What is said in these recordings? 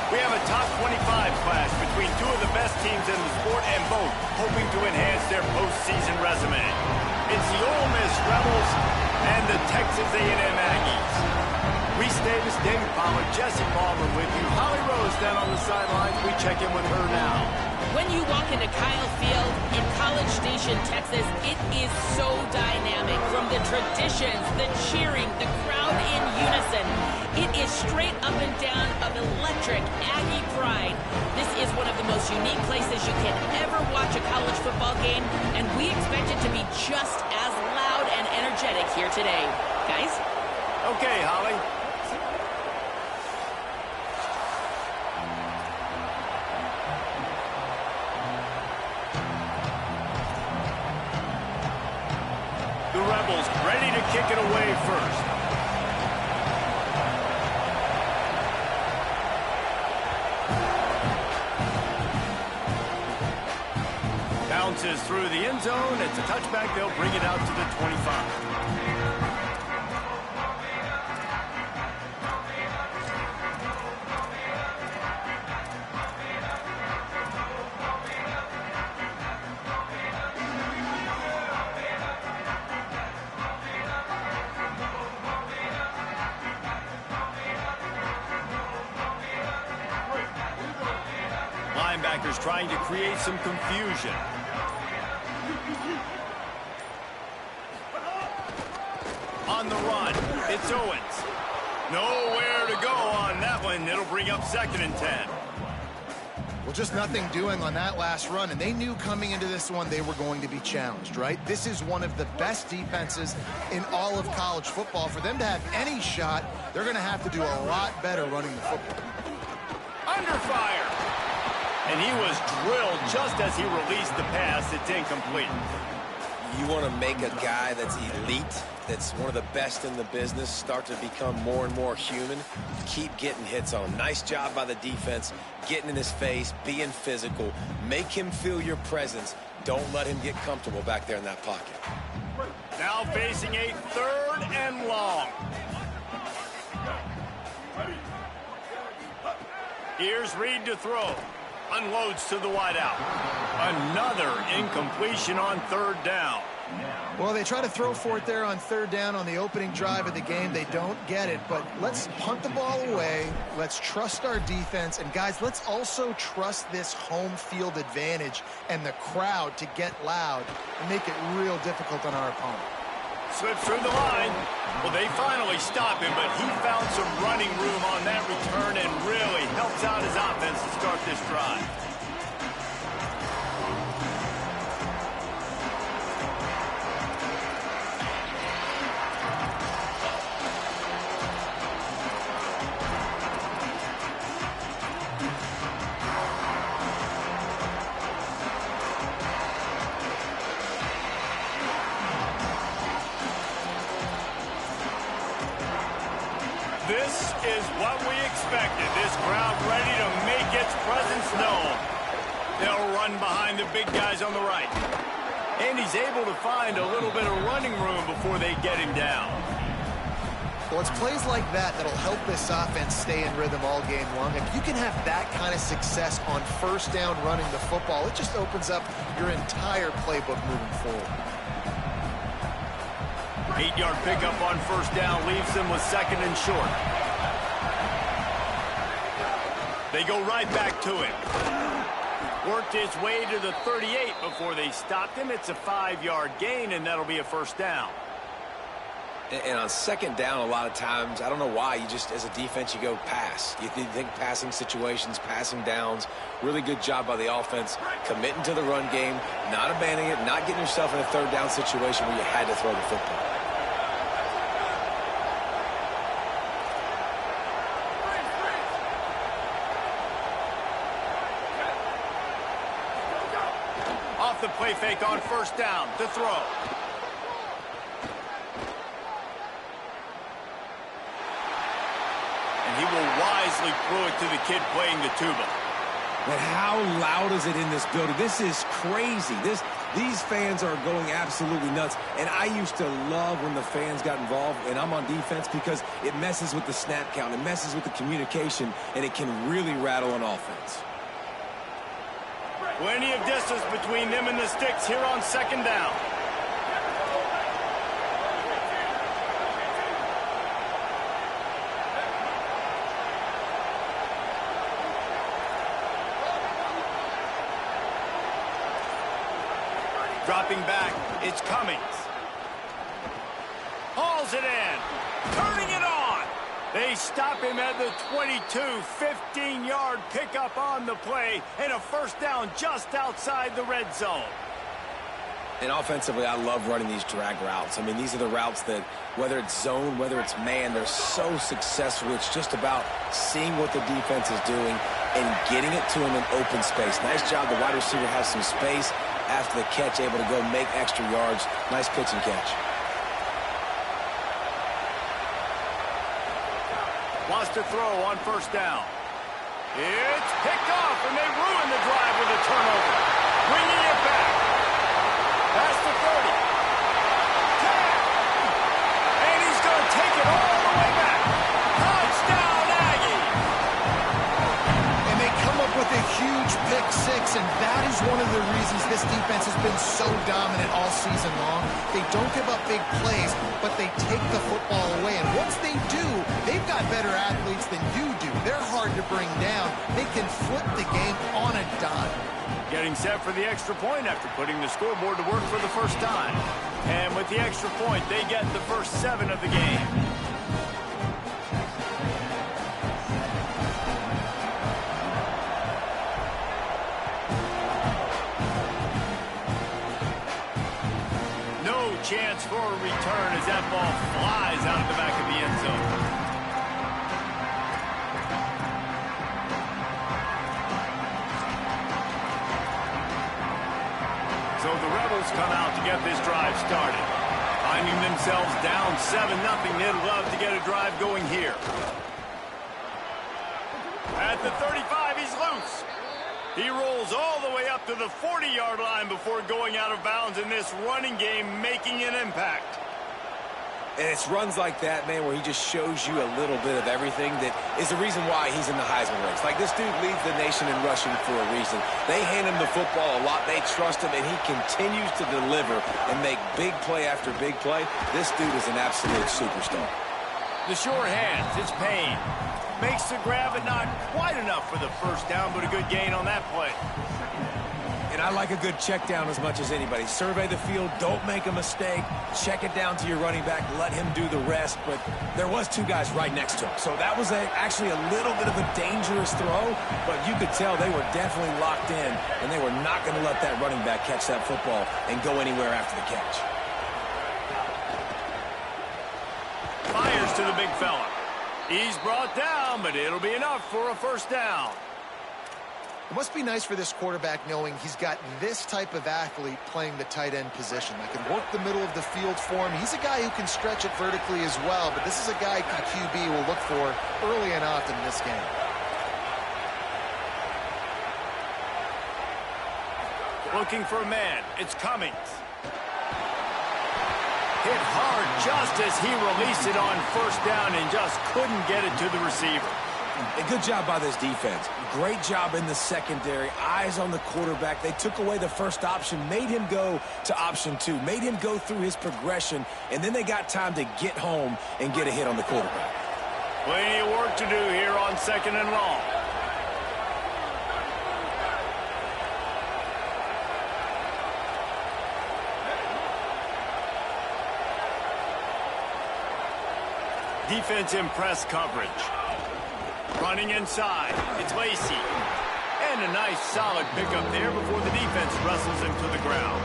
We have a top 25 class between two of the best teams in the sport and both hoping to enhance their postseason resume. It's the Ole Miss Rebels and the Texas A&M Aggies. Reese Davis, David Pollard, Jesse Palmer with you. Holly Rose down on the sidelines. We check in with her now. When you walk into Kyle Field in College Station, Texas, it is so dynamic. From the traditions, the cheering, the crowd in unison. It is straight up and down of electric Aggie pride. This is one of the most unique places you can ever watch a college football game, and we expect it to be just as loud and energetic here today. Guys? Okay, Holly. The Rebels ready to kick it away first. Bounces through the end zone. It's a touchback. They'll bring it out to the 25. Linebackers trying to create some confusion. On the run, it's Owens. Nowhere to go on that one. It'll bring up 2nd and 10. Well, just nothing doing on that last run, and they knew coming into this one they were going to be challenged, right? This is one of the best defenses in all of college football. For them to have any shot, they're going to have to do a lot better running the football. Under fire. And he was drilled just as he released the pass. It's incomplete. You want to make a guy that's elite, that's one of the best in the business, start to become more and more human. Keep getting hits on him. Nice job by the defense, getting in his face, being physical. Make him feel your presence. Don't let him get comfortable back there in that pocket. Now facing a 3rd and long. Here's Reed to throw. Unloads to the wideout. Another incompletion on 3rd down. Well, they try to throw for it there on 3rd down on the opening drive of the game. They don't get it, but let's punt the ball away. Let's trust our defense. And, guys, let's also trust this home field advantage and the crowd to get loud and make it real difficult on our opponent. Slips through the line. Well, they finally stop him, but he found some running room on that return and really helps out his offense to start this drive. This is what we expected. This crowd ready to make its presence known. They'll run behind the big guys on the right. And he's able to find a little bit of running room before they get him down. Well, it's plays like that that'll help this offense stay in rhythm all game long. If you can have that kind of success on 1st down running the football, it just opens up your entire playbook moving forward. 8-yard pickup on 1st down leaves them with 2nd and short. They go right back to him. Worked his way to the 38 before they stopped him. It's a 5-yard gain, and that'll be a 1st down. And on 2nd down, a lot of times, I don't know why, you just, as a defense, you go pass. You think passing situations, passing downs. Really good job by the offense, committing to the run game, not abandoning it, not getting yourself in a 3rd down situation where you had to throw the football. Off the play fake on 1st down to throw. He will wisely throw it to the kid playing the tuba. But how loud is it in this building? This is crazy. These fans are going absolutely nuts, and I used to love when the fans got involved, and I'm on defense because it messes with the snap count, it messes with the communication, and it can really rattle an offense. Plenty of distance between them and the sticks here on second down. Dropping back, it's Cummings. Hauls it in, turning it on. They stop him at the 22, 15-yard pickup on the play, and a first down just outside the red zone. And offensively, I love running these drag routes. I mean, these are the routes that, whether it's zone, whether it's man, they're so successful. It's just about seeing what the defense is doing and getting it to him in open space. Nice job. The wide receiver has some space after the catch, able to go make extra yards. Nice pitch and catch. Wants to throw on first down. It's picked off, and they ruin the drive with a turnover. Bringing it back. Past the 30. 10. And he's going to take it all the way back. Touchdown, Aggies. And they come up with a huge pick six, and that is one of the reasons this defense has been so dominant all season long. They don't give up big plays, but they take the football away. And once they do, they've got better athletes than you do. They're hard to bring down. They can flip the game on a dime. Getting set for the extra point after putting the scoreboard to work for the first time. And with the extra point, they get the first 7 of the game. No chance for a return as that ball flies out of the back of the end zone. So the Rebels come out to get this drive started. Finding themselves down 7-0, they'd love to get a drive going here. At the 35, he's loose. He rolls all the way up to the 40-yard line before going out of bounds in this running game, making an impact. And it's runs like that, man, where he just shows you a little bit of everything that is the reason why he's in the Heisman race. Like, this dude leads the nation in rushing for a reason. They hand him the football a lot. They trust him, and he continues to deliver and make big play after big play. This dude is an absolute superstar. The sure hands, it's Payne. Makes the grab, but not quite enough for the first down, but a good gain on that play. And I like a good check down as much as anybody. Survey the field, don't make a mistake, check it down to your running back, let him do the rest. But there was 2 guys right next to him. So that was actually a little bit of a dangerous throw, but you could tell they were definitely locked in, and they were not going to let that running back catch that football and go anywhere after the catch. Fires to the big fella. He's brought down, but it'll be enough for a first down. It must be nice for this quarterback knowing he's got this type of athlete playing the tight end position. That can work the middle of the field for him. He's a guy who can stretch it vertically as well, but this is a guy QB will look for early and often in this game. Looking for a man. It's Cummings. Hit hard just as he released it on first down and just couldn't get it to the receiver. A good job by this defense. Great job in the secondary. Eyes on the quarterback. They took away the first option, made him go to option 2, made him go through his progression, and then they got time to get home and get a hit on the quarterback. Plenty of work to do here on 2nd and long. Defense in press coverage. Running inside, it's Lacey. And a nice solid pickup there before the defense wrestles him to the ground.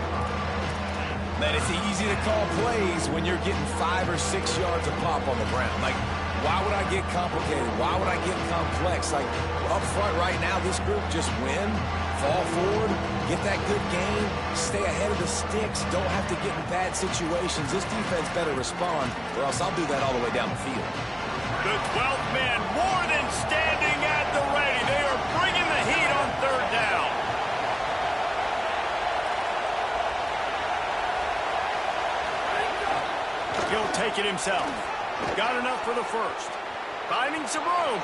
Man, it's easy to call plays when you're getting 5 or 6 yards a pop on the ground. Like, why would I get complicated? Why would I get complex? Like, up front right now, this group just win, fall forward, get that good game, stay ahead of the sticks, don't have to get in bad situations. This defense better respond, or else I'll do that all the way down the field. The 12th man more than standing at the ready. They are bringing the heat on 3rd down. He'll take it himself. Got enough for the first. Finding some room.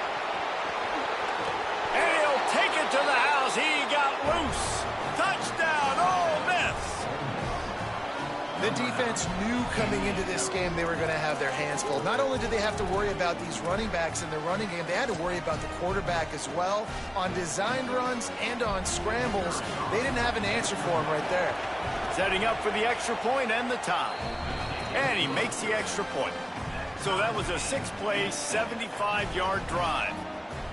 And he'll take it to the house. He got loose. Touchdown, Ole Miss. The defense knew coming into this game they were going to have their hands full. Not only did they have to worry about these running backs in the running game, they had to worry about the quarterback as well. On designed runs and on scrambles, they didn't have an answer for him right there. Setting up for the extra point and the tie. And he makes the extra point. So that was a 6-play, 75-yard drive.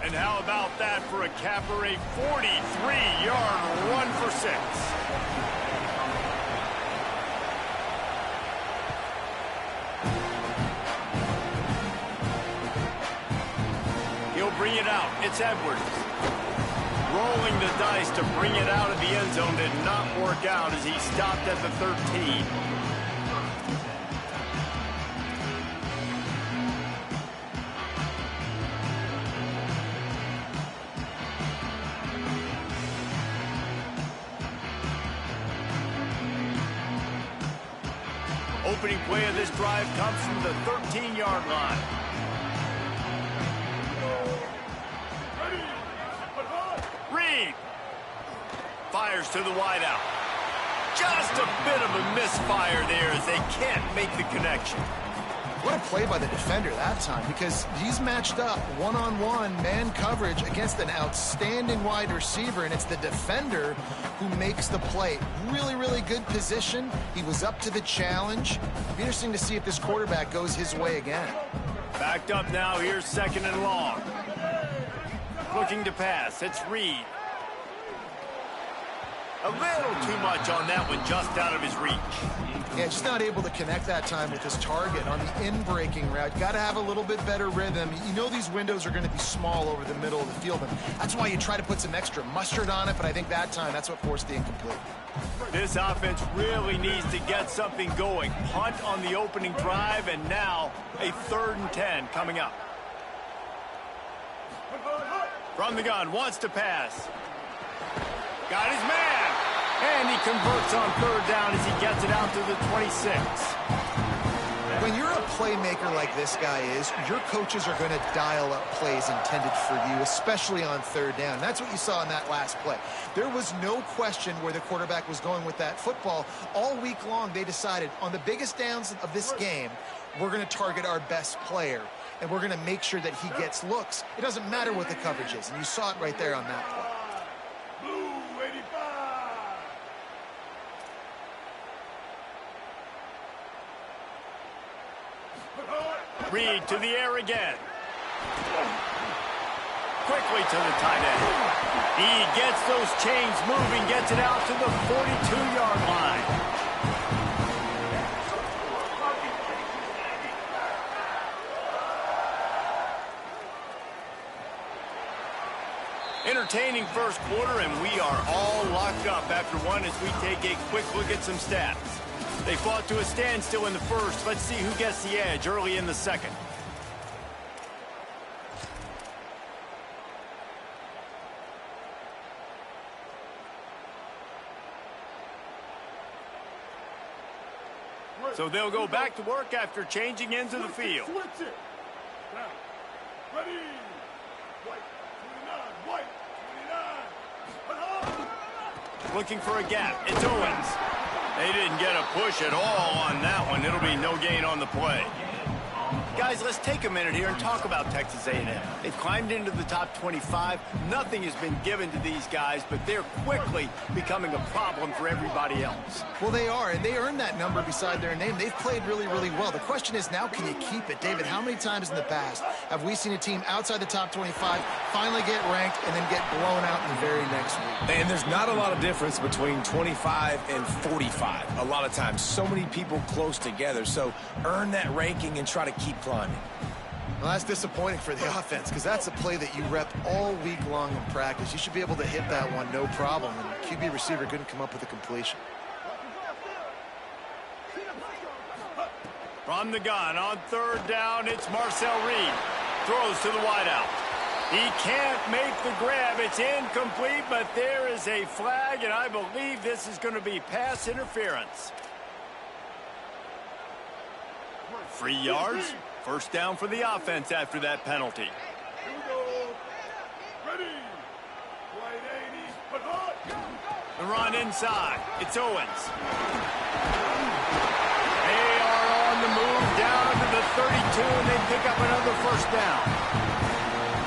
And how about that for a capper, a 43-yard run for 6. He'll bring it out. It's Edwards. Rolling the dice to bring it out of the end zone did not work out as he stopped at the 13. Opening play of this drive comes from the 13-yard line. Reed fires to the wideout. Just a bit of a misfire there as they can't make the connection. What a play by the defender that time, because he's matched up one-on-one man coverage against an outstanding wide receiver, and it's the defender who makes the play. Really, really good position. He was up to the challenge. It'll be interesting to see if this quarterback goes his way again. Backed up now. Here's 2nd and long. Looking to pass. It's Reed. A little too much on that one, just out of his reach. Yeah, just not able to connect that time with his target on the in-breaking route. Got to have a little bit better rhythm. You know these windows are going to be small over the middle of the field, and that's why you try to put some extra mustard on it, but I think that time that's what forced the incomplete. This offense really needs to get something going. Punt on the opening drive, and now a 3rd and 10 coming up. From the gun, wants to pass. Got his man. And he converts on 3rd down as he gets it out to the 26. When you're a playmaker like this guy is, your coaches are going to dial up plays intended for you, especially on 3rd down. That's what you saw in that last play. There was no question where the quarterback was going with that football. All week long, they decided on the biggest downs of this game, we're going to target our best player, and we're going to make sure that he gets looks. It doesn't matter what the coverage is, and you saw it right there on that play. Reed to the air again. Quickly to the tight end. He gets those chains moving, gets it out to the 42-yard line. Entertaining first quarter, and we are all locked up after one as we take a quick look at some stats. They fought to a standstill in the first. Let's see who gets the edge early in the second. So they'll go back to work after changing into the field. Ready. White 29. Looking for a gap. It's Owens. They didn't get a push at all on that one. It'll be no gain on the play. Guys, let's take a minute here and talk about Texas A&M. They've climbed into the top 25. Nothing has been given to these guys, but they're quickly becoming a problem for everybody else. Well, they are, and they earned that number beside their name. They've played really, really well. The question is now, can you keep it? David, how many times in the past have we seen a team outside the top 25 finally get ranked and then get blown out in the very next week? And there's not a lot of difference between 25 and 45. A lot of times, so many people close together. So earn that ranking and try to keep climbing. Well, that's disappointing for the offense because that's a play that you rep all week long in practice. You should be able to hit that one no problem, and the QB receiver couldn't come up with a completion. From the gun on third down, it's Marcel Reed. Throws to the wideout. He can't make the grab. It's incomplete, but there is a flag, and I believe this is going to be pass interference. 3 yards. First down for the offense after that penalty. Here we go. Ready. Right 80. The run inside. It's Owens. They are on the move down to the 32, and they pick up another first down.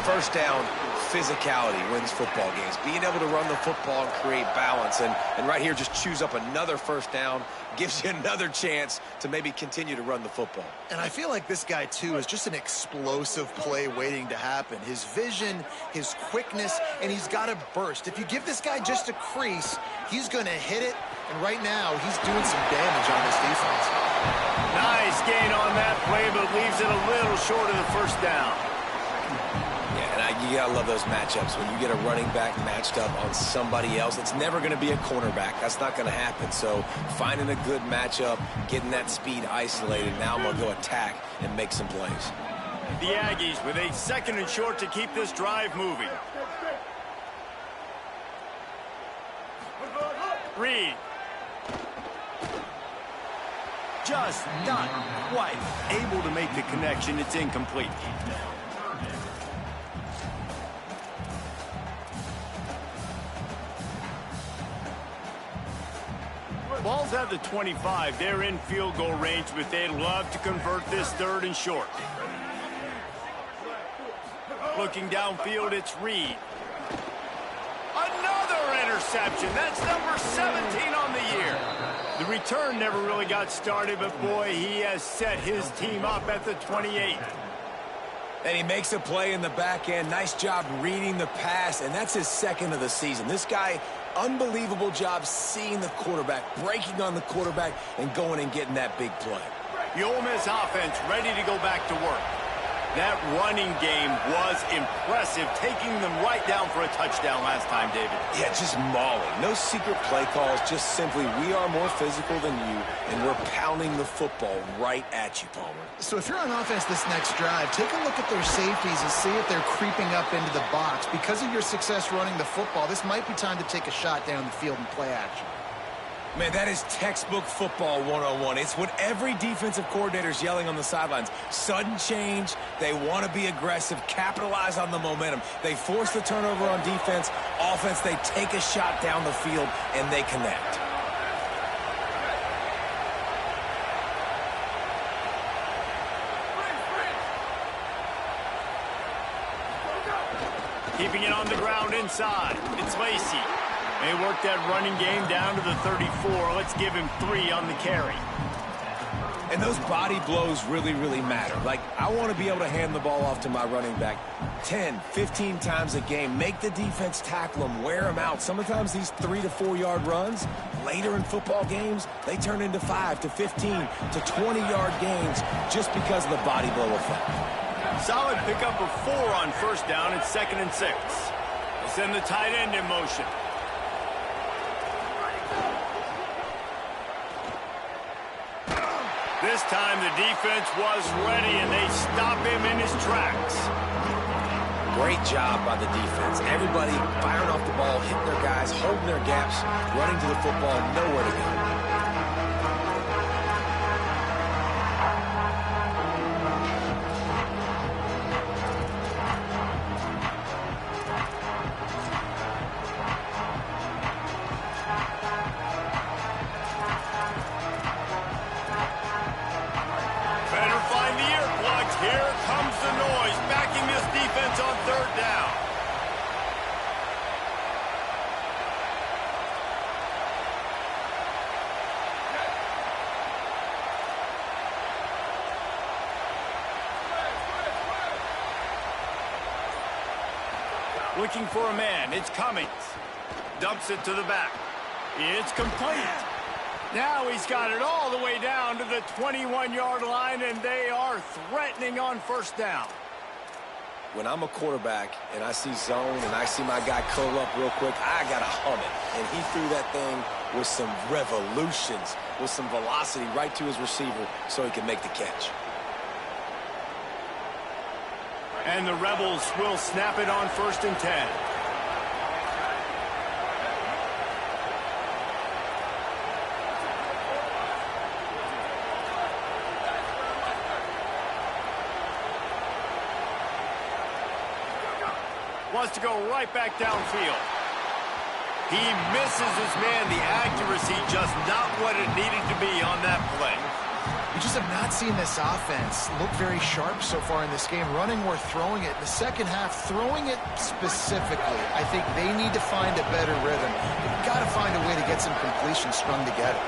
First down, physicality wins football games. Being able to run the football and create balance. And right here, just choose up another first down. Gives you another chance to maybe continue to run the football. And I feel like this guy, too, is just an explosive play waiting to happen. His vision, his quickness, and he's got a burst. If you give this guy just a crease, he's going to hit it. And right now, he's doing some damage on this defense. Nice gain on that play, but leaves it a little short of the first down. You gotta love those matchups. When you get a running back matched up on somebody else, it's never going to be a cornerback. That's not going to happen. So finding a good matchup, getting that speed isolated, now I'm going to go attack and make some plays. The Aggies with a 2nd and short to keep this drive moving. Reed. Just not quite able to make the connection. It's incomplete. Ball's at the 25. They're in field goal range, but they'd love to convert this 3rd and short. Looking downfield, it's Reed. Another interception. That's number 17 on the year. The return never really got started, but boy, he has set his team up at the 28. And he makes a play in the back end. Nice job reading the pass, and that's his 2nd of the season. This guy, unbelievable job seeing the quarterback, breaking on the quarterback, and going and getting that big play. The Ole Miss offense ready to go back to work. That running game was impressive, taking them right down for a touchdown last time, David. Yeah, just mauling. No secret play calls, just simply we are more physical than you, and we're pounding the football right at you, Palmer. So if you're on offense this next drive, take a look at their safeties and see if they're creeping up into the box. Because of your success running the football, this might be time to take a shot down the field and play action. Man, that is textbook football 101. It's what every defensive coordinator is yelling on the sidelines. Sudden change. They want to be aggressive, capitalize on the momentum. They force the turnover on defense. Offense, they take a shot down the field, and they connect. Keeping it on the ground inside. It's Lacey. They work that running game down to the 34. Let's give him 3 on the carry. And those body blows really, really matter. Like, I want to be able to hand the ball off to my running back 10, 15 times a game. Make the defense tackle them, wear them out. Sometimes these 3 to 4 yard runs, later in football games, they turn into 5 to 15 to 20 yard gains just because of the body blow effect. Solid pickup of 4 on first down. It's 2nd and 6. They send the tight end in motion. This time the defense was ready, and they stop him in his tracks. Great job by the defense. Everybody firing off the ball, hitting their guys, holding their gaps, running to the football, nowhere to go. Here comes the noise, backing this defense on 3rd down. Looking for a man, it's Cummings. Dumps it to the back. It's complete. Now he's got it all the way down to the 21-yard line, and they are threatening on first down. When I'm a quarterback and I see zone and I see my guy curl up real quick, I got to hum it. And he threw that thing with some revolutions, with some velocity right to his receiver so he can make the catch. And the Rebels will snap it on 1st and 10. Wants to go right back downfield. He misses his man. The accuracy just not what it needed to be on that play. We just have not seen this offense look very sharp so far in this game, running or throwing it. In the second half, throwing it specifically, I think they need to find a better rhythm. They've got to find a way to get some completions strung together.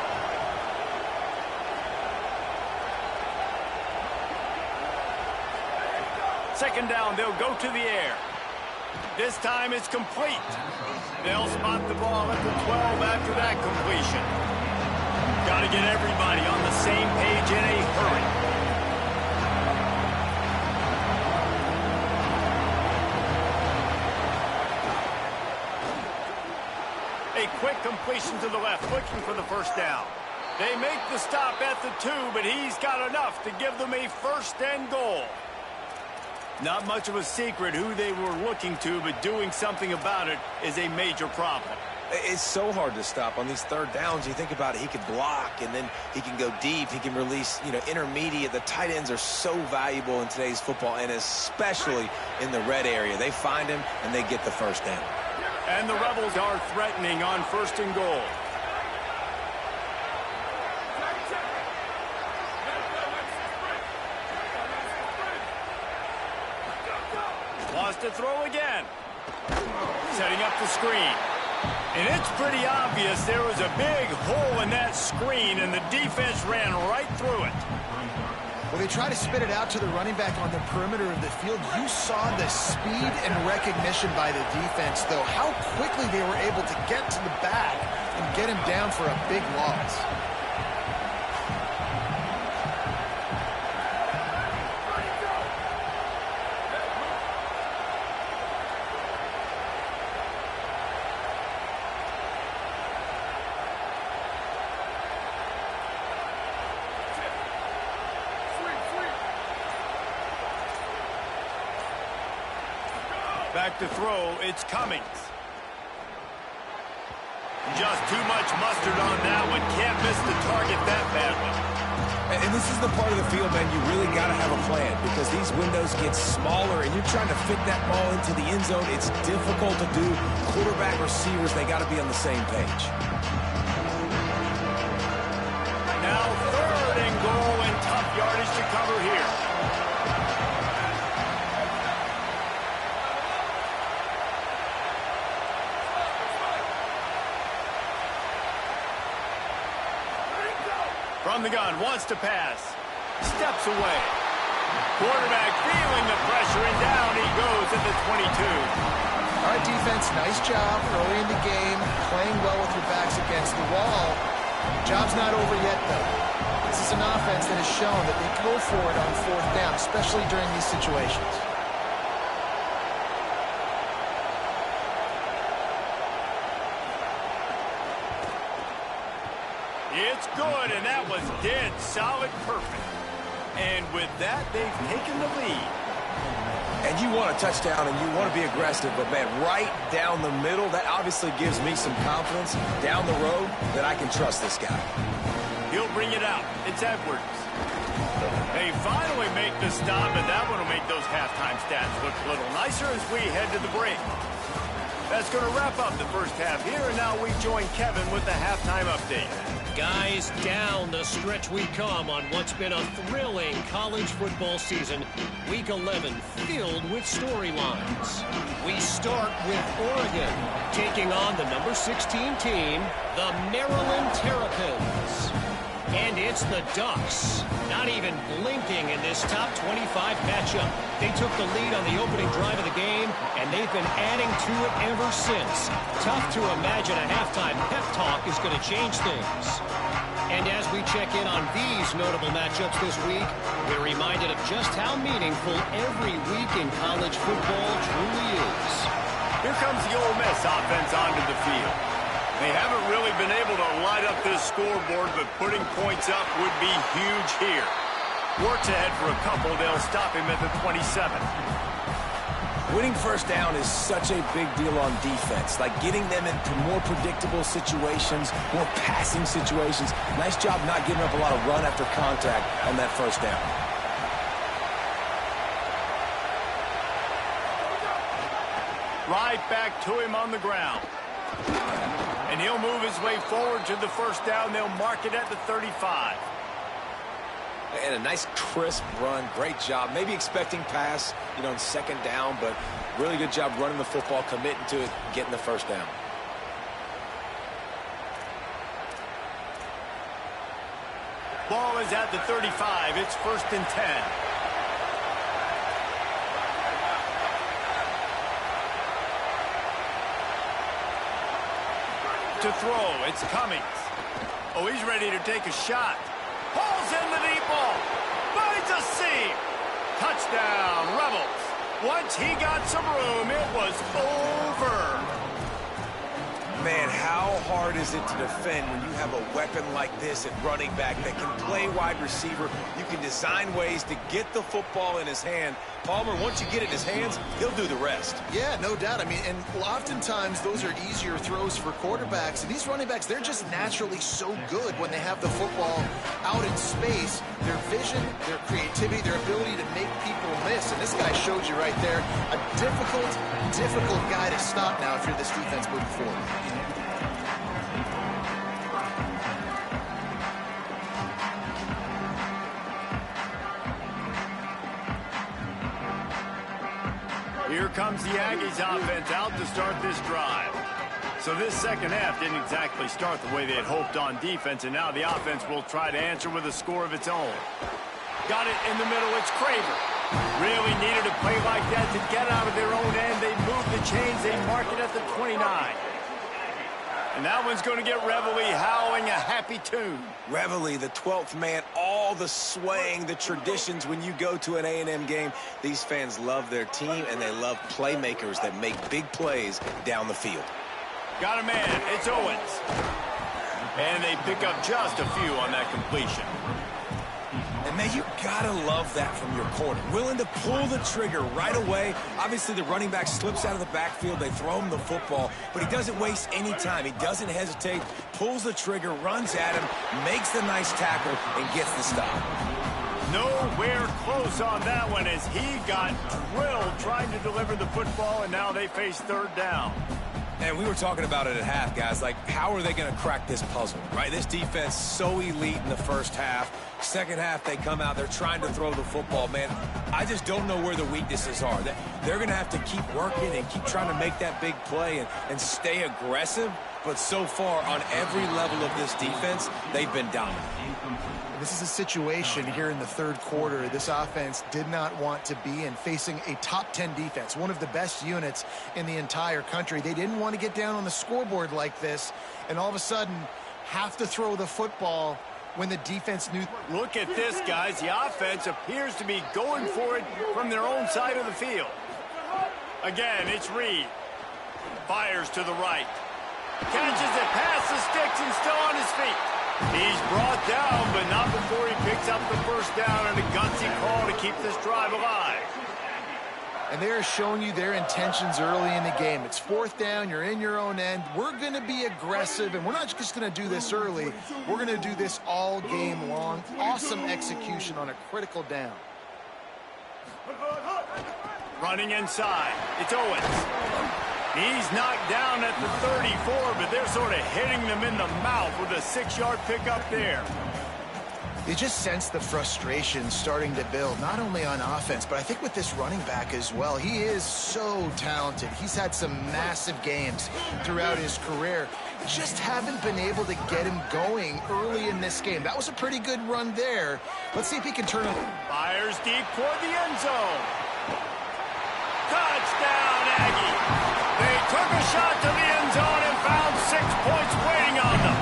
Second down, they'll go to the air. This time it's complete. They'll spot the ball at the 12 after that completion. Got to get everybody on the same page in a hurry. A quick completion to the left, looking for the first down. They make the stop at the 2, but he's got enough to give them a first and goal. Not much of a secret who they were looking to, but doing something about it is a major problem. It's so hard to stop on these third downs. You think about it, he could block, and then he can go deep. He can release, intermediate. The tight ends are so valuable in today's football, and especially in the red area. They find him, and they get the first down. And the Rebels are threatening on first and goal. Wants to throw again. Setting up the screen. And it's pretty obvious there was a big hole in that screen, and the defense ran right through it. Well, they try to spit it out to the running back on the perimeter of the field. You saw the speed and recognition by the defense, though. How quickly they were able to get to the back and get him down for a big loss. Back to throw, it's Cummings. Just too much mustard on that one. Can't miss the target that badly. And this is the part of the field, man, you really got to have a plan because these windows get smaller and you're trying to fit that ball into the end zone. It's difficult to do. Quarterback, receivers, they got to be on the same page. Now third and goal, and tough yardage to cover here. From the gun, wants to pass. Steps away. Quarterback feeling the pressure, and down he goes at the 22. All right, defense, nice job early in the game, playing well with your backs against the wall. Job's not over yet, though. This is an offense that has shown that they go for it on fourth down, especially during these situations. It's good, and that was dead solid perfect. And with that, they've taken the lead. And you want a touchdown and you want to be aggressive, but, man, right down the middle, that obviously gives me some confidence down the road that I can trust this guy. He'll bring it out. It's Edwards. They finally make the stop, and that one will make those halftime stats look a little nicer as we head to the break. That's going to wrap up the first half here, and now we join Kevin with the halftime update. Guys, down the stretch we come on what's been a thrilling college football season. Week 11 filled with storylines. We start with Oregon taking on the number 16 team, the Maryland Terrapins. And it's the Ducks, not even blinking in this top 25 matchup. They took the lead on the opening drive of the game, and they've been adding to it ever since. Tough to imagine a halftime pep talk is going to change things. And as we check in on these notable matchups this week, we're reminded of just how meaningful every week in college football truly is. Here comes the Ole Miss offense onto the field. They haven't really been able to light up this scoreboard, but putting points up would be huge here. Works ahead for a couple. They'll stop him at the 27. Winning first down is such a big deal on defense, like getting them into more predictable situations, more passing situations. Nice job not giving up a lot of run after contact on that first down. Right back to him on the ground. And he'll move his way forward to the first down. They'll mark it at the 35. And a nice crisp run. Great job. Maybe expecting pass, in second down, but really good job running the football, committing to it, getting the first down. Ball is at the 35. It's 1st and 10. To throw, it's Cummings. Oh, he's ready to take a shot. Pulls in the deep ball. Finds a seam. Touchdown, Rebels. Once he got some room, it was over. Man, how hard is it to defend when you have a weapon like this at running back that can play wide receiver? You can design ways to get the football in his hand. Palmer, once you get it in his hands, he'll do the rest. Yeah, no doubt. I mean, and oftentimes those are easier throws for quarterbacks. And these running backs, they're just naturally so good when they have the football out in space. Their vision, their creativity, their ability to make people miss. And this guy showed you right there, a difficult guy to stop now if you're this defense moving forward. Here comes the Aggies offense out to start this drive. So this second half didn't exactly start the way they had hoped on defense, and now the offense will try to answer with a score of its own. Got it in the middle, it's Craver. Really needed a play like that to get out of their own end. They move the chains, they mark it at the 29. And that one's going to get Reveille howling a happy tune. Reveille, the 12th man, all the swaying, the traditions when you go to an A&M game. These fans love their team, and they love playmakers that make big plays down the field. Got a man, it's Owens. And they pick up just a few on that completion. And, man, you gotta love that from your corner. Willing to pull the trigger right away. Obviously, the running back slips out of the backfield. They throw him the football, but he doesn't waste any time. He doesn't hesitate, pulls the trigger, runs at him, makes the nice tackle, and gets the stop. Nowhere close on that one as he got drilled trying to deliver the football, and now they face third down. And we were talking about it at half, guys. Like, how are they going to crack this puzzle, right? This defense so elite in the first half. Second half, they come out. They're trying to throw the football. Man, I just don't know where the weaknesses are. They're going to have to keep working and keep trying to make that big play and stay aggressive. But so far, on every level of this defense, they've been dominant. This is a situation here in the third quarter this offense did not want to be in, facing a top 10 defense, one of the best units in the entire country. They didn't want to get down on the scoreboard like this and all of a sudden have to throw the football when the defense knew. Look at this, guys. The offense appears to be going for it from their own side of the field. Again, it's Reed. Fires to the right. Catches it past the sticks and still on his feet. He's brought down, but not before he picks up the first down and a gutsy call to keep this drive alive. And they're showing you their intentions early in the game. It's fourth down, you're in your own end. We're going to be aggressive, and we're not just going to do this early. We're going to do this all game long. Awesome execution on a critical down. Running inside, it's Owens. He's knocked down at the 34, but they're sort of hitting them in the mouth with a 6-yard pickup there. You just sense the frustration starting to build, not only on offense, but I think with this running back as well. He is so talented. He's had some massive games throughout his career. Just haven't been able to get him going early in this game. That was a pretty good run there. Let's see if he can turn it. Fires deep toward the end zone. Touchdown, Aggie. They took a shot to the end zone and found 6 points waiting on them.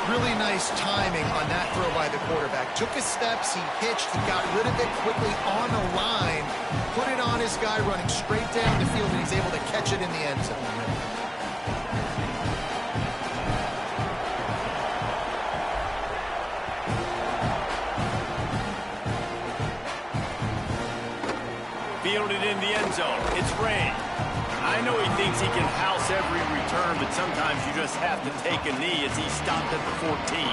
Really nice timing on that throw by the quarterback. Took his steps, he hitched, he got rid of it quickly on the line, put it on his guy running straight down the field, and he's able to catch it in the end zone. Fielded in the end zone. It's Rain. I know he thinks he can house every return, but sometimes you just have to take a knee as he stopped at the 14.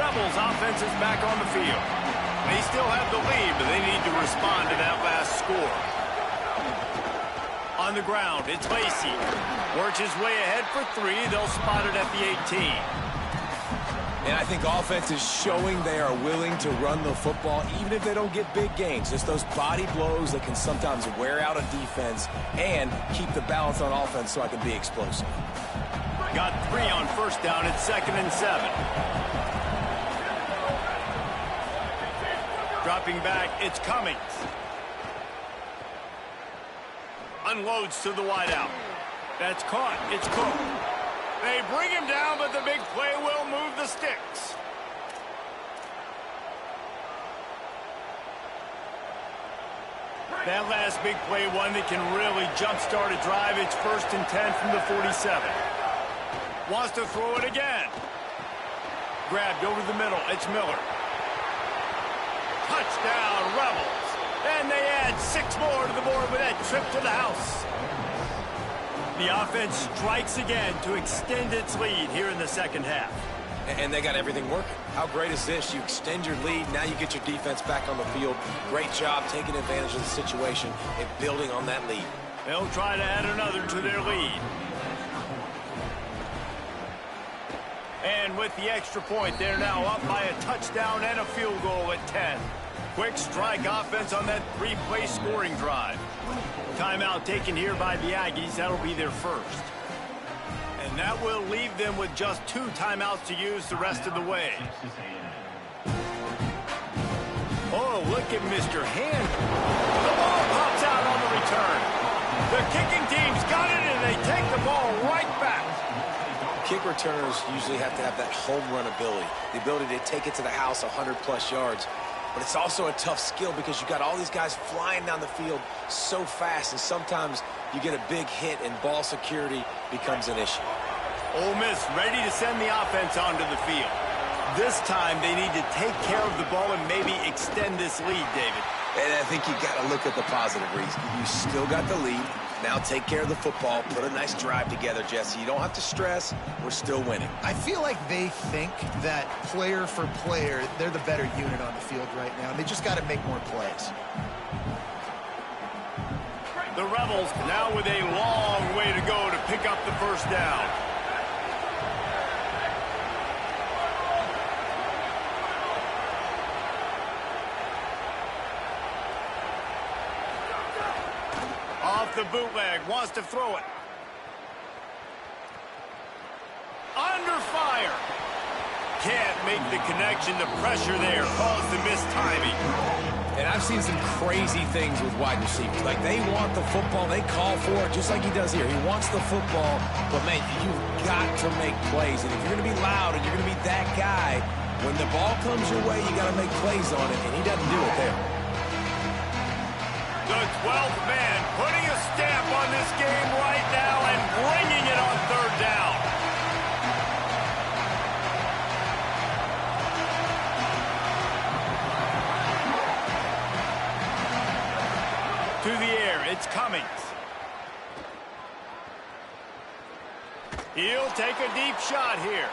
Rebels offense is back on the field. They still have the lead, but they need to respond to that last score. On the ground, it's Lacey. Works his way ahead for three. They'll spot it at the 18. And I think offense is showing they are willing to run the football, even if they don't get big gains. Just those body blows that can sometimes wear out a defense and keep the balance on offense so I can be explosive. Got 3 on first down. It's 2nd and 7. Dropping back, it's Cummings. Unloads to the wideout. That's caught. It's Cook. They bring him down, but the big play will move the sticks. That last big play, one that can really jumpstart a drive. It's 1st and 10 from the 47. Wants to throw it again. Grabbed over the middle. It's Miller. Touchdown, Rebels. And they add 6 more to the board with that trip to the house. The offense strikes again to extend its lead here in the second half. And they got everything working. How great is this? You extend your lead. Now you get your defense back on the field. Great job taking advantage of the situation and building on that lead. They'll try to add another to their lead. And with the extra point, they're now up by a touchdown and a field goal at 10. Quick strike offense on that 3-play scoring drive. Timeout taken here by the Aggies. That'll be their first. And that will leave them with just 2 timeouts to use the rest of the way. Oh, look at Mr. Hand. The ball pops out on the return. The kicking team's got it, and they take the ball right back. Kick returners usually have to have that home run ability, the ability to take it to the house 100-plus yards. But it's also a tough skill because you got all these guys flying down the field so fast, and sometimes you get a big hit and ball security becomes an issue. Ole Miss ready to send the offense onto the field. This time they need to take care of the ball and maybe extend this lead, David. And I think you got to look at the positive reason. You still got the lead. Now take care of the football. Put a nice drive together, Jesse. You don't have to stress. We're still winning. I feel like they think that player for player, they're the better unit on the field right now. They just got to make more plays. The Rebels now with a long way to go to pick up the first down. Off the bootleg, wants to throw it. Under fire. Can't make the connection. The pressure there caused the mistiming. And I've seen some crazy things with wide receivers. Like, they want the football. They call for it just like he does here. He wants the football. But, man, you've got to make plays. And if you're going to be loud and you're going to be that guy, when the ball comes your way, you got to make plays on it. And he doesn't do it there. The 12th man putting a stamp on this game right now and bringing it on 3rd down. To the air, it's Cummings. He'll take a deep shot here.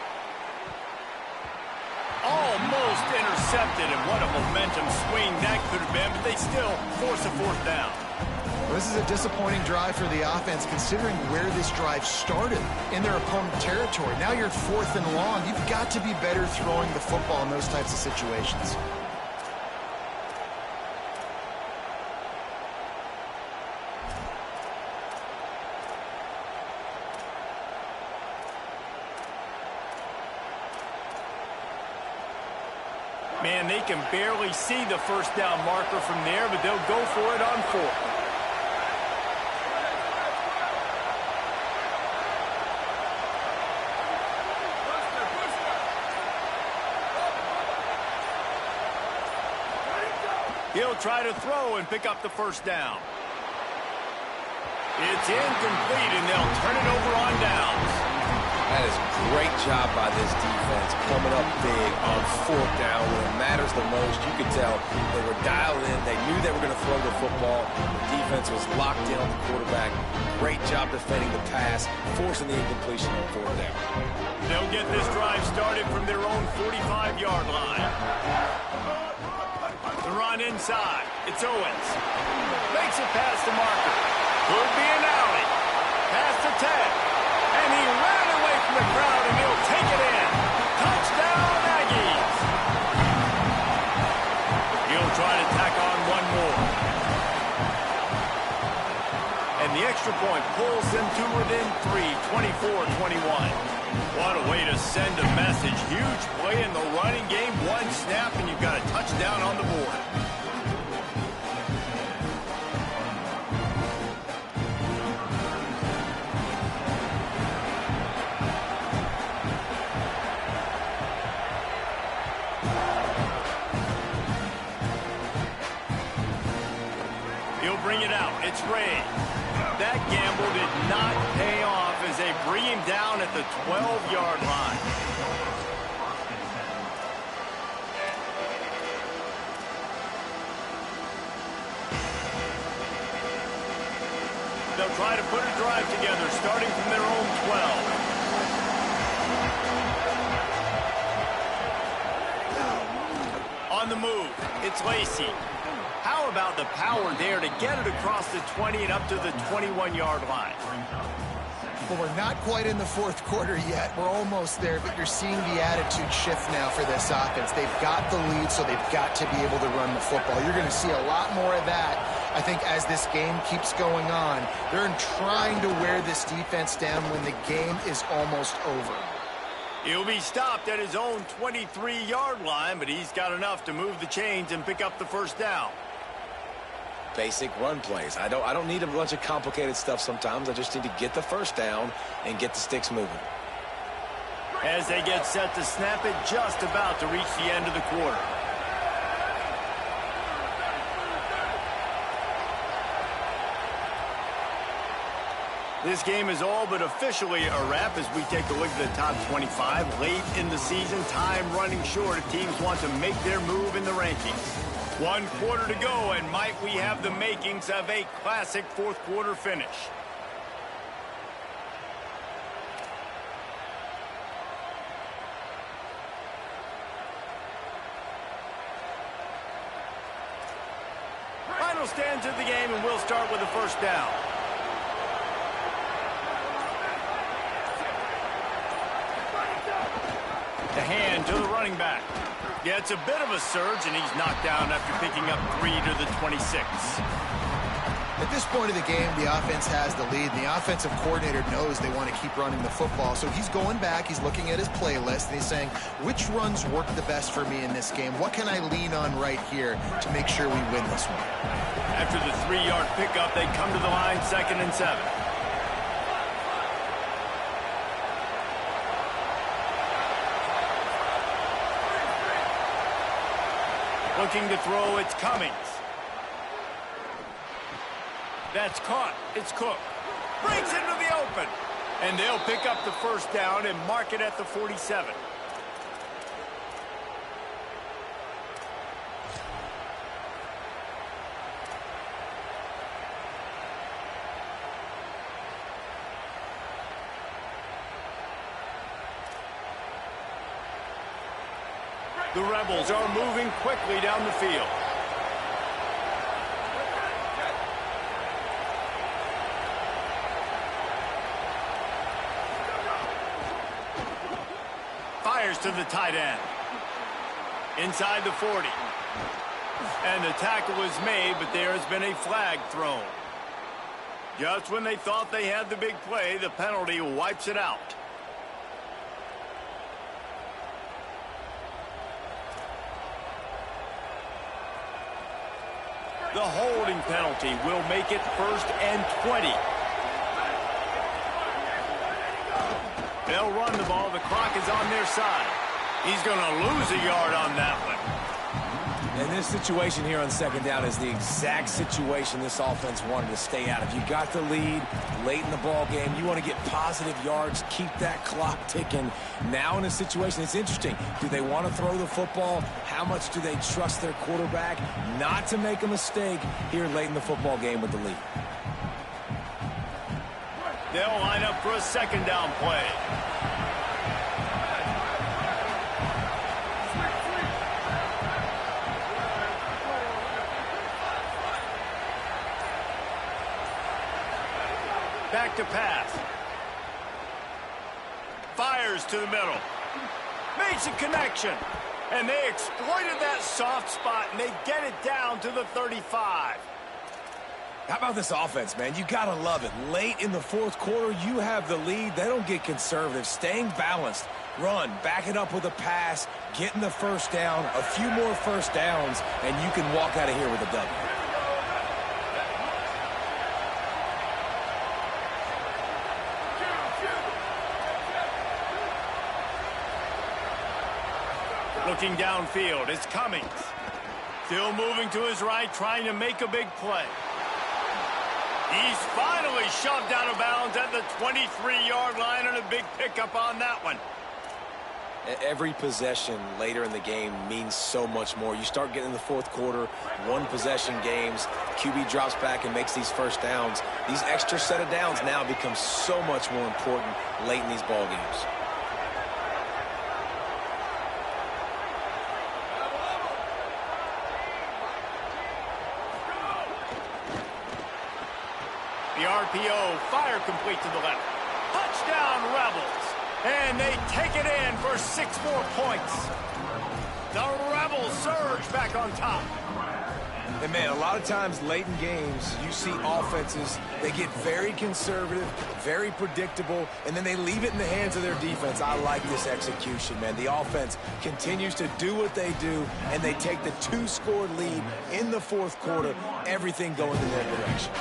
Almost intercepted, and what a momentum swing that could have been, but they still force a 4th down. Well, this is a disappointing drive for the offense, considering where this drive started, in their opponent territory. Now you're 4th and long. You've got to be better throwing the football in those types of situations. Man, they can barely see the 1st down marker from there, but they'll go for it on 4th. He'll try to throw and pick up the 1st down. It's incomplete, and they'll turn it over on downs. That is great job by this defense coming up big on fourth down when it matters the most. You could tell they were dialed in. They knew they were going to throw the football. The defense was locked in on the quarterback. Great job defending the pass, forcing the incompletion on fourth down. They'll get this drive started from their own 45-yard line. The run inside. It's Owens. Makes it past the marker. Could be an alley. Past the 10. And he ran away from the crowd, and he'll take it in. Touchdown, Aggies. He'll try to tack on one more. And the extra point pulls them to within 3, 24-21. What a way to send a message. Huge play in the running game. One snap, and you've got a touchdown on the board. He'll bring it out. It's Ray. That gamble did not pay off as they bring him down at the 12-yard line. They'll try to put a drive together, starting from their own 12. On the move, it's Lacey. How about the power there to get it across the 20 and up to the 21-yard line? Well, we're not quite in the fourth quarter yet. We're almost there, but you're seeing the attitude shift now for this offense. They've got the lead, so they've got to be able to run the football. You're going to see a lot more of that, I think, as this game keeps going on. They're trying to wear this defense down when the game is almost over. He'll be stopped at his own 23-yard line, but he's got enough to move the chains and pick up the first down. Basic run plays. I don't need a bunch of complicated stuff sometimes. I just need to get the first down and get the sticks moving. As they get set to snap it, just about to reach the end of the quarter. This game is all but officially a wrap as we take a look at the top 25. Late in the season, time running short if teams want to make their move in the rankings. 1 quarter to go, and might we have the makings of a classic fourth quarter finish. Final stands of the game, and we'll start with the first down. The hand to the running back. Gets a bit of a surge, and he's knocked down after picking up 3 to the 26. At this point of the game, the offense has the lead. The offensive coordinator knows they want to keep running the football. So he's going back, he's looking at his playlist, and he's saying, which runs work the best for me in this game? What can I lean on right here to make sure we win this one? After the 3-yard pickup, they come to the line, 2nd and 7. Looking to throw, it's Cummings. That's caught. It's Cook. Breaks into the open. And they'll pick up the first down and mark it at the 47. The Rebels are moving quickly down the field. Fires to the tight end. Inside the 40. And the tackle is made, but there has been a flag thrown. Just when they thought they had the big play, the penalty wipes it out. The holding penalty will make it 1st and 20. They'll run the ball. The clock is on their side. He's going to lose a yard on that one. And this situation here on second down is the exact situation this offense wanted to stay out of. You got the lead late in the ball game. You want to get positive yards, keep that clock ticking. Now in a situation, it's interesting. Do they want to throw the football? How much do they trust their quarterback not to make a mistake here late in the football game with the lead? They'll line up for a second down play. Back to pass. Fires to the middle. Makes a connection. And they exploited that soft spot, and they get it down to the 35. How about this offense, man? You got to love it. Late in the fourth quarter, you have the lead. They don't get conservative. Staying balanced. Run, back it up with a pass, getting the first down, a few more first downs, and you can walk out of here with a W. Looking downfield, it's Cummings. Still moving to his right, trying to make a big play. He's finally shoved out of bounds at the 23-yard line, and a big pickup on that one. Every possession later in the game means so much more. You start getting in the fourth quarter, one-possession games, QB drops back and makes these first downs. These extra set of downs now become so much more important late in these ball games. The RPO, fire complete to the left. Touchdown, Rebels. And they take it in for 6 more points. The Rebels surge back on top. And, man, a lot of times late in games, you see offenses, they get very conservative, very predictable, and then they leave it in the hands of their defense. I like this execution, man. The offense continues to do what they do, and they take the 2-score lead in the fourth quarter, everything going in their direction.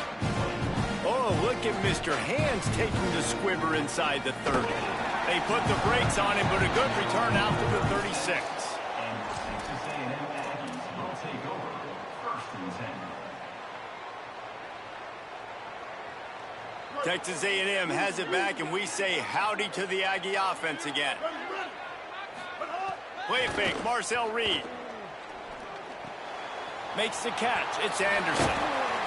Oh, look at Mr. Hands taking the squibber inside the 30. They put the brakes on him, but a good return out to the 36. Texas A&M has it back, and we say howdy to the Aggie offense again. Play fake, Marcel Reed. Makes the catch. It's Anderson.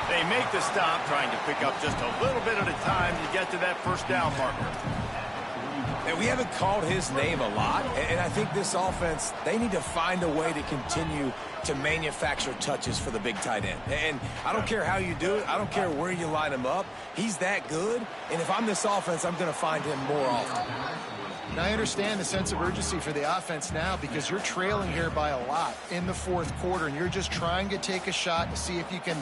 They make the stop, trying to pick up just a little bit at a time to get to that first down marker. And we haven't called his name a lot, and I think this offense, they need to find a way to continue to manufacture touches for the big tight end. And I don't care how you do it. I don't care where you line him up. He's that good, and if I'm this offense, I'm going to find him more often. Now, I understand the sense of urgency for the offense now because you're trailing here by a lot in the fourth quarter, and you're just trying to take a shot to see if you can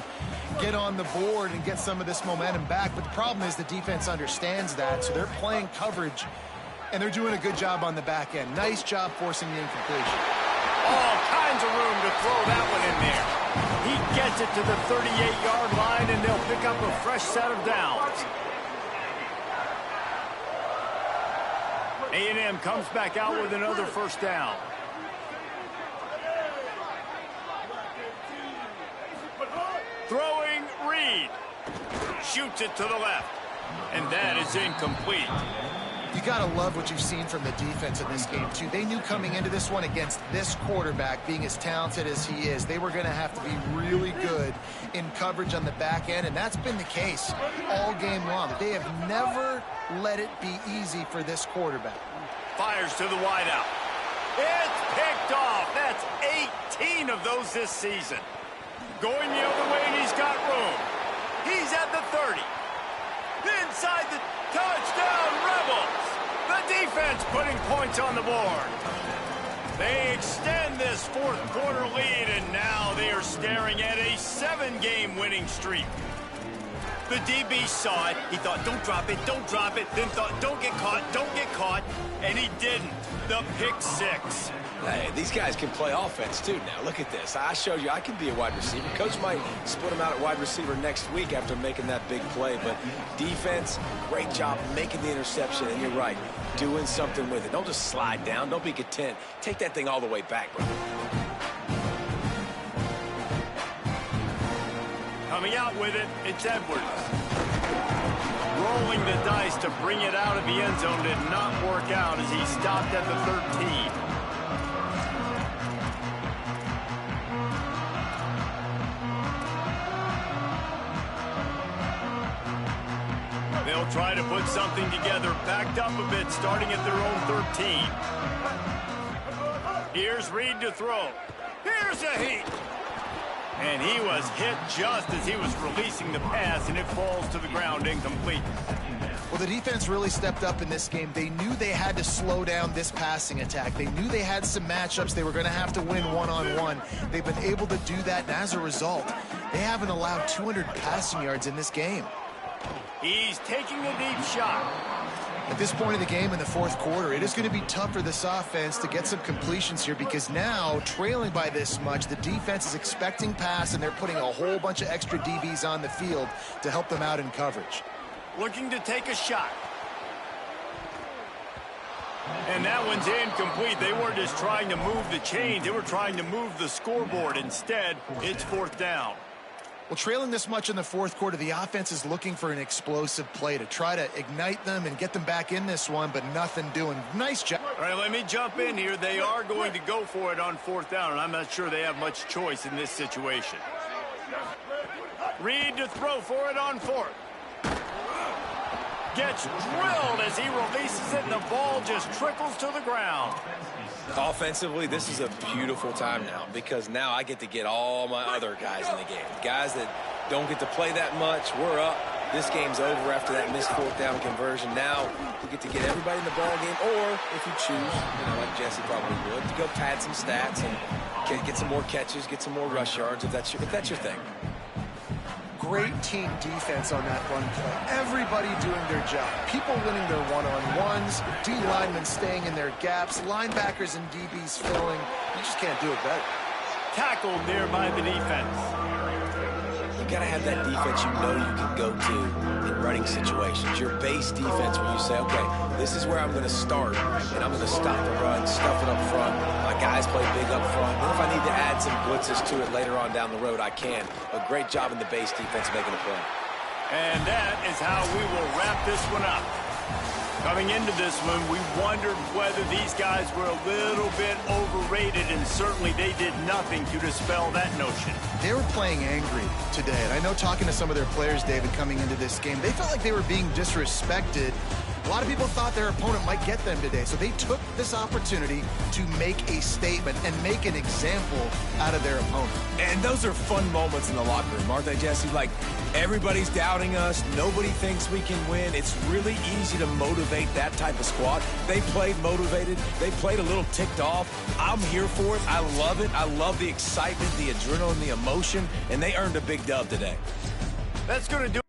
get on the board and get some of this momentum back. But the problem is the defense understands that, so they're playing coverage, and they're doing a good job on the back end. Nice job forcing the incompletion. All kinds of room to throw that one in there. He gets it to the 38-yard line, and they'll pick up a fresh set of downs. A&M comes back out with another first down. Throwing Reed. Shoots it to the left. And that is incomplete. You got to love what you've seen from the defense in this game, too. They knew coming into this one against this quarterback, being as talented as he is, they were going to have to be really good in coverage on the back end, and that's been the case all game long. They have never let it be easy for this quarterback. Fires to the wideout. It's picked off. That's 18 of those this season. Going the other way, and he's got room. He's at the 30. Inside the touchdown, Rebels. The defense putting points on the board. They extend this fourth quarter lead, and now they are staring at a 7-game winning streak. The DB saw it. He thought, don't drop it, don't drop it. Then thought, don't get caught, and he didn't. The pick six. Hey, these guys can play offense, too, now. Look at this. I showed you I can be a wide receiver. Coach might split him out at wide receiver next week after making that big play. But defense, great job making the interception. And you're right, doing something with it. Don't just slide down. Don't be content. Take that thing all the way back, bro. Coming out with it, it's Edwards. Rolling the dice to bring it out of the end zone did not work out as he stopped at the 13. They'll try to put something together, backed up a bit, starting at their own 13. Here's Reed to throw. Here's a heat. And he was hit just as he was releasing the pass, and it falls to the ground incomplete. Well, the defense really stepped up in this game. They knew they had to slow down this passing attack. They knew they had some matchups they were going to have to win one-on-one. They've been able to do that, and as a result, they haven't allowed 200 passing yards in this game. He's taking a deep shot. At this point in the game in the fourth quarter, it is going to be tough for this offense to get some completions here because now, trailing by this much, the defense is expecting pass, and they're putting a whole bunch of extra DBs on the field to help them out in coverage. Looking to take a shot. And that one's incomplete. They weren't just trying to move the chains. They were trying to move the scoreboard. Instead, it's fourth down. Well, trailing this much in the fourth quarter, the offense is looking for an explosive play to try to ignite them and get them back in this one, but nothing doing. Nice job. All right, let me jump in here. They are going to go for it on fourth down, and I'm not sure they have much choice in this situation. Reed to throw for it on fourth. Gets drilled as he releases it, and the ball just trickles to the ground. Offensively, this is a beautiful time now because now I get to get all my other guys in the game. Guys that don't get to play that much, we're up. This game's over after that missed fourth down conversion. Now we get to get everybody in the ball game, or if you choose, like Jesse probably would, to go pad some stats and get some more catches, get some more rush yards if that's your thing. Great team defense on that run play. Everybody doing their job. People winning their one-on-ones, D linemen staying in their gaps, linebackers and DBs filling. You just can't do it better. Tackled there by the defense. You got to have that defense you know you can go to in running situations. Your base defense where you say, okay, this is where I'm going to start, and I'm going to stop the run, stuff it up front. My guys play big up front. And if I need to add some blitzes to it later on down the road, I can. A great job in the base defense making a play. And that is how we will wrap this one up. Coming into this one, we wondered whether these guys were a little bit overrated, and certainly they did nothing to dispel that notion. They were playing angry today, and I know talking to some of their players, David, coming into this game, they felt like they were being disrespected. A lot of people thought their opponent might get them today, so they took this opportunity to make a statement and make an example out of their opponent. And those are fun moments in the locker room, aren't they, Jesse? Like, everybody's doubting us. Nobody thinks we can win. It's really easy to motivate that type of squad. They played motivated. They played a little ticked off. I'm here for it. I love it. I love the excitement, the adrenaline, the emotion, and they earned a big dub today. That's going to do